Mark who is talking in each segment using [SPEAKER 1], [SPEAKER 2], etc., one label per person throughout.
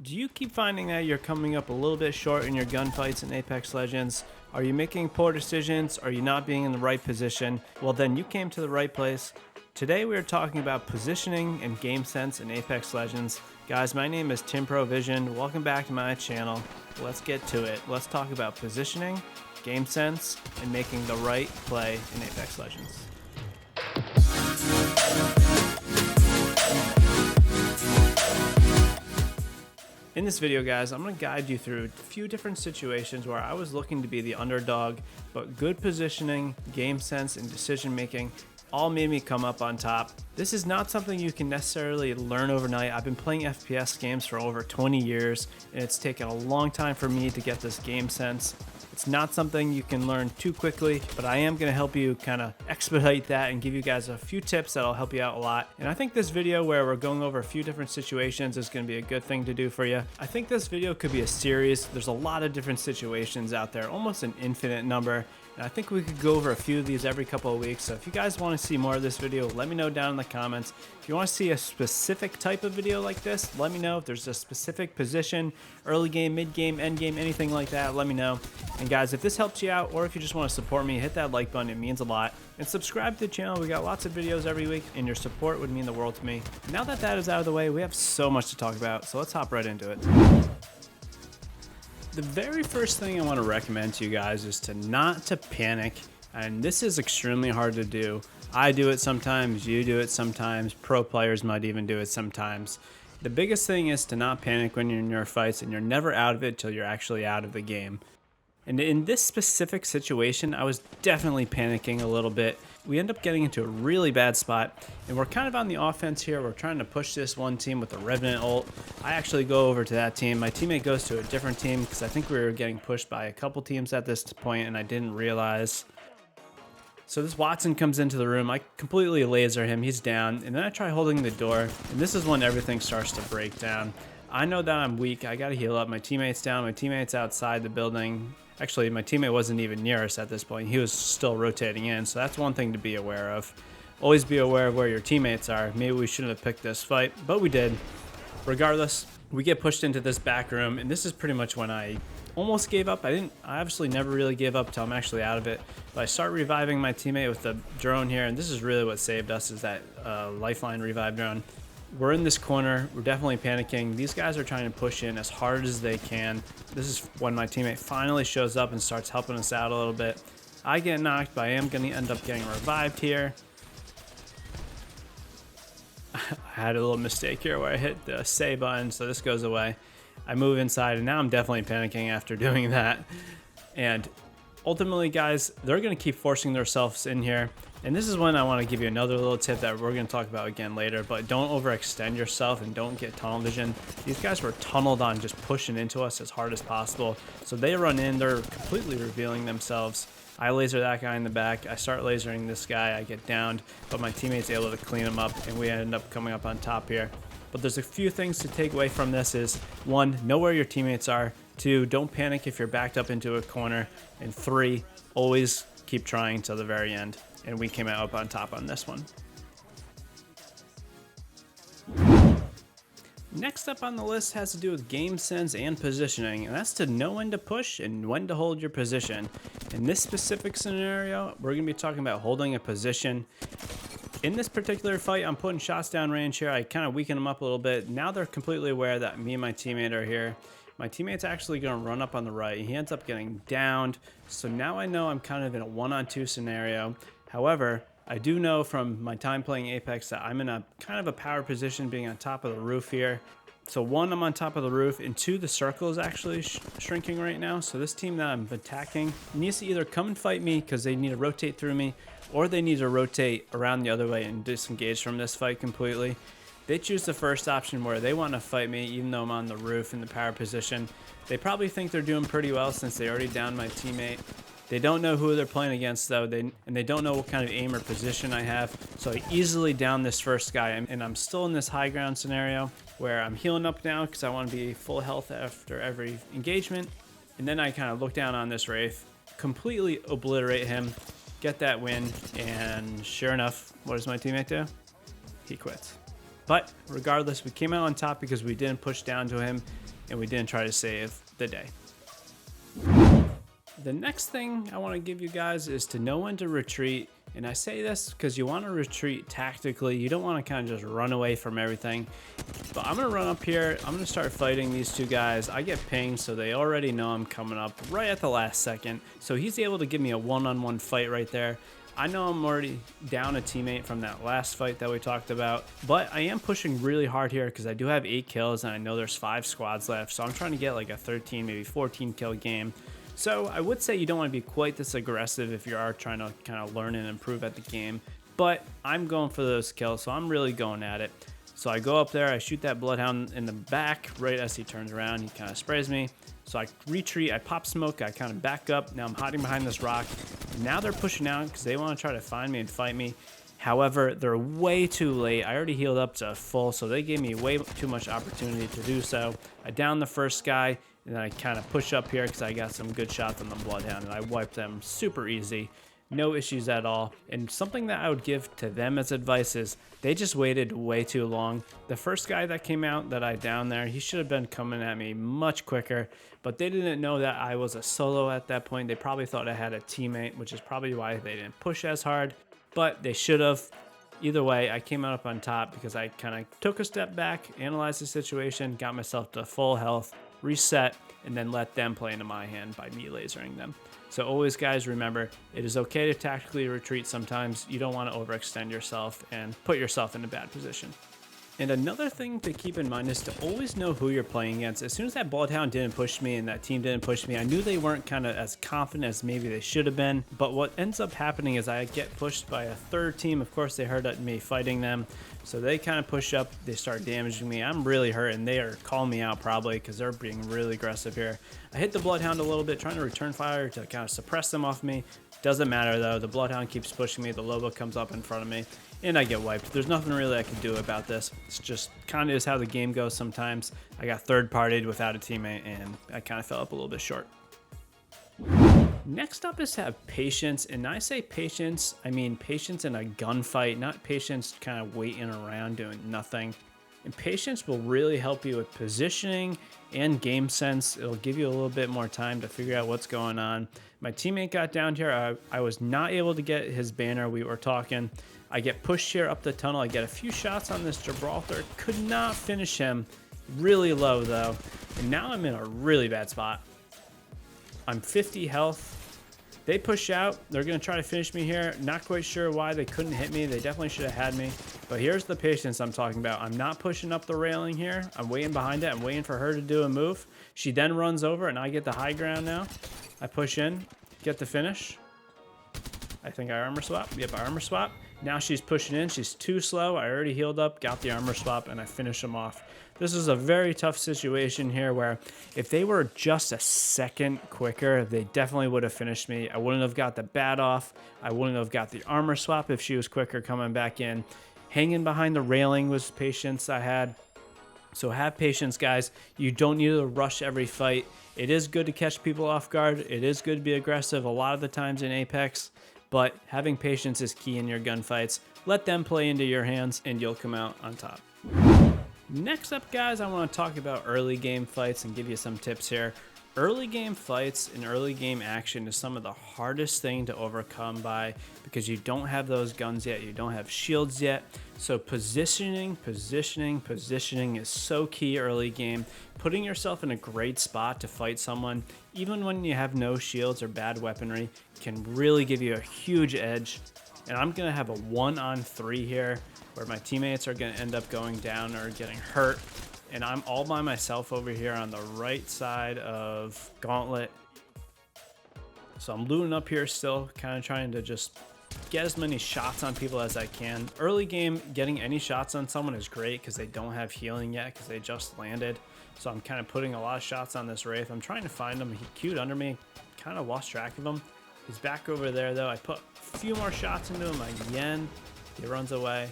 [SPEAKER 1] Do you keep finding that you're coming up a little bit short in your gunfights in Apex Legends? Are you making poor decisions? Are you not being in the right position? Well, then you came to the right place. Today we are talking about positioning and game sense in Apex Legends. Guys, my name is TimProVision. Welcome back to my channel. Let's get to it. Let's talk about positioning, game sense, and making the right play in Apex Legends. In this video, guys, I'm going to guide you through a few different situations where I was looking to be the underdog, but good positioning, game sense, and decision making all made me come up on top. This is not something you can necessarily learn overnight. I've been playing FPS games for over 20 years, and it's taken a long time for me to get this game sense. It's not something you can learn too quickly, but I am going to help you kind of expedite that and give you guys a few tips that'll help you out a lot. And I think this video where we're going over a few different situations is going to be a good thing to do for you. I think this video could be a series. There's a lot of different situations out there, almost an infinite number. And I think we could go over a few of these every couple of weeks. So if you guys want to see more of this video, let me know down in the comments. If you want to see a specific type of video like this, let me know. If there's a specific position, early game, mid game, end game, anything like that, let me know. And guys, if this helps you out, or if you just want to support me, hit that like button. It means a lot. And subscribe to the channel. We got lots of videos every week, and your support would mean the world to me. Now that that is out of the way, we have so much to talk about. So let's hop right into it. The very first thing I want to recommend to you guys is to not to panic, and this is extremely hard to do. I do it sometimes, you do it sometimes, pro players might even do it sometimes. The biggest thing is to not panic when you're in your fights, and you're never out of it till you're actually out of the game. And in this specific situation, I was definitely panicking a little bit. We end up getting into a really bad spot, and we're kind of on the offense here. We're trying to push this one team with the Revenant ult. I actually go over to that team. My teammate goes to a different team because I think we were getting pushed by a couple teams at this point, and I didn't realize. So this Watson comes into the room. I completely laser him. He's down, and then I try holding the door, and this is when everything starts to break down. I know that I'm weak. I got to heal up. My teammate's down. My teammate's outside the building. Actually, my teammate wasn't even near us at this point. He was still rotating in, so that's one thing to be aware of. Always be aware of where your teammates are. Maybe we shouldn't have picked this fight, but we did. Regardless, we get pushed into this back room, and this is pretty much when I almost gave up. I obviously never really gave up till I'm actually out of it, but I start reviving my teammate with the drone here, and this is really what saved us, is that lifeline revive drone. We're in this corner. We're definitely panicking. These guys are trying to push in as hard as they can. This is when my teammate finally shows up and starts helping us out a little bit. I get knocked, but I am going to end up getting revived here. I had a little mistake here where I hit the say button, so this goes away. I move inside, and now I'm definitely panicking after doing that. And ultimately, guys, they're going to keep forcing themselves in here. And this is when I want to give you another little tip that we're going to talk about again later, but don't overextend yourself and don't get tunnel vision. These guys were tunneled on, just pushing into us as hard as possible. So they run in, they're completely revealing themselves. I laser that guy in the back. I start lasering this guy. I get downed, but my teammate's able to clean him up, and we end up coming up on top here. But there's a few things to take away from this is, 1, know where your teammates are. 2, don't panic if you're backed up into a corner. And 3, always keep trying till the very end. And we came out up on top on this one. Next up on the list has to do with game sense and positioning, and that's to know when to push and when to hold your position. In this specific scenario, we're going to be talking about holding a position. In this particular fight, I'm putting shots down range here. I kind of weaken them up a little bit. Now they're completely aware that me and my teammate are here. My teammate's actually going to run up on the right. He ends up getting downed. So now I know I'm kind of in a 1-on-2 scenario. However, I do know from my time playing Apex that I'm in a kind of a power position, being on top of the roof here. So 1, I'm on top of the roof, and 2, the circle is actually shrinking right now. So this team that I'm attacking needs to either come and fight me because they need to rotate through me, or they need to rotate around the other way and disengage from this fight completely. They choose the first option where they want to fight me even though I'm on the roof in the power position. They probably think they're doing pretty well since they already downed my teammate. They don't know who they're playing against though, and they don't know what kind of aim or position I have. So I easily down this first guy, and I'm still in this high ground scenario where I'm healing up now because I want to be full health after every engagement. And then I kind of look down on this Wraith, completely obliterate him, get that win, and sure enough, what does my teammate do? He quits. But regardless, we came out on top because we didn't push down to him. and we didn't try to save the day. The next thing I want to give you guys is to know when to retreat. And I say this because you want to retreat tactically. You don't want to kind of just run away from everything. But I'm going to run up here. I'm going to start fighting these two guys. I get pinged, so they already know I'm coming up right at the last second. So he's able to give me a one-on-one fight right there. I know I'm already down a teammate from that last fight that we talked about, but I am pushing really hard here because I do have 8 kills and I know there's 5 squads left. So I'm trying to get like a 13, maybe 14 kill game. So I would say you don't want to be quite this aggressive if you are trying to kind of learn and improve at the game, but I'm going for those kills, so I'm really going at it. So I go up there, I shoot that bloodhound in the back right as he turns around. He kind of sprays me. So I retreat, I pop smoke, I kind of back up. Now I'm hiding behind this rock. Now they're pushing out because they want to try to find me and fight me. However, they're way too late. I already healed up to full, so they gave me way too much opportunity to do so. I downed the first guy, and then I kind of push up here because I got some good shots on the bloodhound, and I wiped them super easy. No issues at all. And something that I would give to them as advice is they just waited way too long. The first guy that came out that I downed there, he should have been coming at me much quicker, but they didn't know that I was a solo at that point. They probably thought I had a teammate, which is probably why they didn't push as hard, but they should have. Either way, I came out up on top because I kind of took a step back, analyzed the situation, got myself to full health, reset, and then let them play into my hand by me lasering them. So always, guys, remember, it is okay to tactically retreat sometimes. You don't want to overextend yourself and put yourself in a bad position. And another thing to keep in mind is to always know who you're playing against. As soon as that bloodhound didn't push me and that team didn't push me, I knew they weren't kind of as confident as maybe they should have been. But what ends up happening is I get pushed by a third team. Of course, they heard me fighting them, so they kind of push up. They start damaging me. I'm really hurt, and they are calling me out probably because they're being really aggressive here. I hit the bloodhound a little bit, trying to return fire to kind of suppress them off me. Doesn't matter though. The bloodhound keeps pushing me. The Lobo comes up in front of me, and I get wiped. There's nothing really I can do about this. It's just kind of is how the game goes sometimes. I got third-partied without a teammate, and I kind of fell up a little bit short. Next up is to have patience, and I say patience, I mean patience in a gunfight, not patience kind of waiting around doing nothing. And patience will really help you with positioning and game sense. It'll give you a little bit more time to figure out what's going on. My teammate got down here. I was not able to get his banner. We were talking. I get pushed here up the tunnel. I get a few shots on this Gibraltar. Could not finish him. Really low though. And now I'm in a really bad spot. I'm 50 health. They push out. They're going to try to finish me here. Not quite sure why they couldn't hit me. They definitely should have had me. But here's the patience I'm talking about. I'm not pushing up the railing here. I'm waiting behind it. I'm waiting for her to do a move. She then runs over, and I get the high ground now. I push in, get the finish. I think I armor swap. Yep, I armor swap. Now she's pushing in. She's too slow. I already healed up, got the armor swap, and I finish them off. This is a very tough situation here where if they were just a second quicker, they definitely would have finished me. I wouldn't have got the bat off. I wouldn't have got the armor swap if she was quicker coming back in. Hanging behind the railing was patience I had. So have patience, guys. You don't need to rush every fight. It is good to catch people off guard. It is good to be aggressive a lot of the times in Apex, but having patience is key in your gunfights. Let them play into your hands and you'll come out on top. Next up, guys, I want to talk about early game fights and give you some tips here. Early game fights and early game action is some of the hardest thing to overcome because you don't have those guns yet, you don't have shields yet. So positioning is so key early game. Putting yourself in a great spot to fight someone, even when you have no shields or bad weaponry, can really give you a huge edge. And I'm gonna have a 1-on-3 here where my teammates are gonna end up going down or getting hurt. And I'm all by myself over here on the right side of Gauntlet. So I'm looting up here still, kind of trying to just get as many shots on people as I can. Early game, getting any shots on someone is great because they don't have healing yet because they just landed. So I'm kind of putting a lot of shots on this Wraith. I'm trying to find him. He queued under me, kind of lost track of him. He's back over there though. I put a few more shots into him again. He runs away.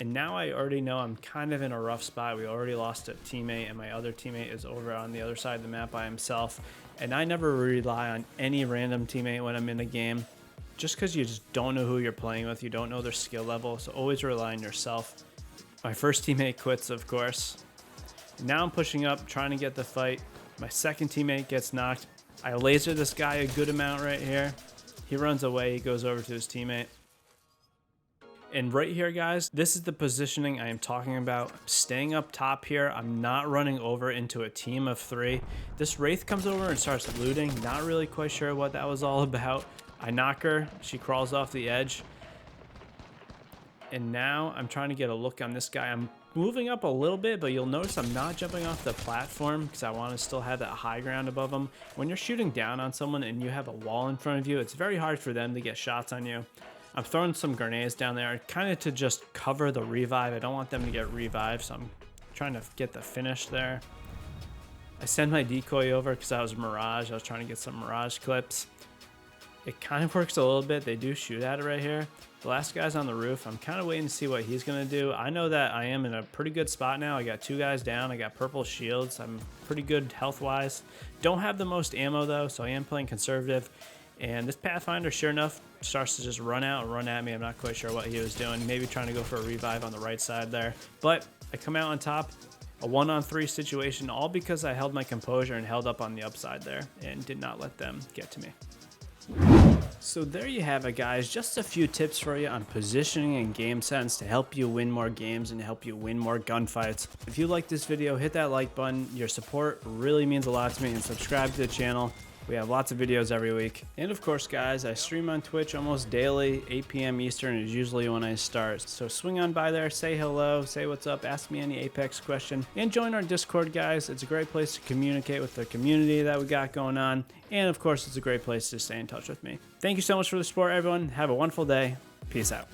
[SPEAKER 1] And now I already know I'm kind of in a rough spot. We already lost a teammate, and my other teammate is over on the other side of the map by himself. And I never rely on any random teammate when I'm in a game, just because you just don't know who you're playing with. You don't know their skill level, so always rely on yourself. My first teammate quits, of course. Now I'm pushing up, trying to get the fight. My second teammate gets knocked. I laser this guy a good amount right here. He runs away, he goes over to his teammate. And right here, guys, this is the positioning I am talking about. I'm staying up top here. I'm not running over into a team of 3. This Wraith comes over and starts looting. Not really quite sure what that was all about. I knock her. She crawls off the edge. And now I'm trying to get a look on this guy. I'm moving up a little bit, but you'll notice I'm not jumping off the platform because I want to still have that high ground above them. When you're shooting down on someone and you have a wall in front of you, it's very hard for them to get shots on you. I'm throwing some grenades down there kind of to just cover the revive. I don't want them to get revived, so I'm trying to get the finish there. I send my decoy over because I was Mirage. I was trying to get some Mirage clips. It kind of works a little bit. They do shoot at it right here. The last guy's on the roof. I'm kind of waiting to see what he's going to do. I know that I am in a pretty good spot now. I got 2 guys down. I got purple shields. I'm pretty good health-wise. Don't have the most ammo, though, so I am playing conservative. And this Pathfinder, sure enough, starts to just run out and run at me. I'm not quite sure what he was doing. Maybe trying to go for a revive on the right side there. But I come out on top. A 1-on-3 situation, all because I held my composure and held up on the upside there and did not let them get to me. So there you have it, guys. Just a few tips for you on positioning and game sense to help you win more games and help you win more gunfights. If you like this video, hit that like button. Your support really means a lot to me, and subscribe to the channel. We have lots of videos every week. And of course, guys, I stream on Twitch almost daily. 8 p.m. Eastern is usually when I start. So swing on by there, say hello, say what's up, ask me any Apex question, and join our Discord, guys. It's a great place to communicate with the community that we got going on. And of course, it's a great place to stay in touch with me. Thank you so much for the support, everyone. Have a wonderful day. Peace out.